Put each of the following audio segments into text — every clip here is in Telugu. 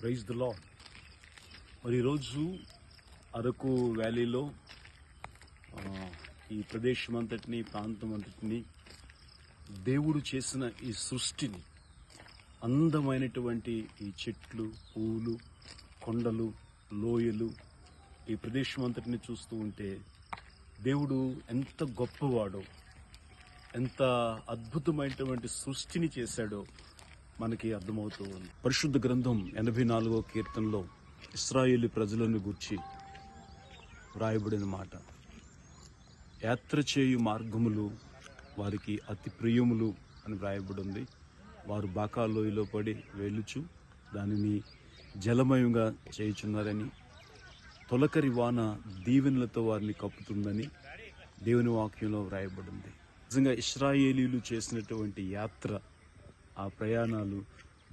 Praise the lord. మరి ఈరోజు అరకు వ్యాలీలో ఈ ప్రదేశం అంతటిని, ప్రాంతం అంతటిని దేవుడు చేసిన ఈ సృష్టిని, అందమైనటువంటి ఈ చెట్లు, పువ్వులు, కొండలు, లోయలు, ఈ ప్రదేశం అంతటిని చూస్తూ ఉంటే దేవుడు ఎంత గొప్పవాడో, ఎంత అద్భుతమైనటువంటి సృష్టిని చేశాడో మనకి అర్థమవుతూ ఉంది. పరిశుద్ధ గ్రంథం 84వ కీర్తనలో ఇశ్రాయేలు ప్రజలను గూర్చి వ్రాయబడిన మాట, యాత్ర చేయు మార్గములు వారికి అతి ప్రియములు అని వ్రాయబడి ఉంది. వారు బాకాలోయలో పడి వెలుచు దానిని జలమయంగా చేయుచున్నారని, తొలకరి వాన దీవెనలతో వారిని కప్పుతుందని దేవుని వాక్యంలో వ్రాయబడి ఉంది. నిజంగా ఇశ్రాయేలీలు చేసినటువంటి యాత్ర, ఆ ప్రయాణాలు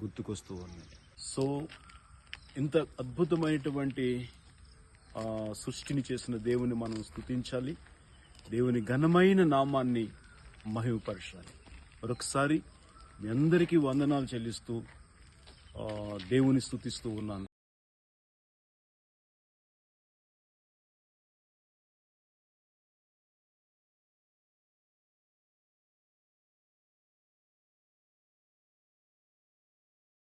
గుర్తుకొస్తూ ఉన్నాయి. సో ఇంత అద్భుతమైనటువంటి సృష్టిని చేసిన దేవుని మనం స్తుతించాలి, దేవుని ఘనమైన నామాన్ని మహిమపరచాలి. మరొకసారి మీ అందరికీ వందనాలు చెల్లిస్తూ దేవుని స్తుతిస్తూ ఉన్నాను.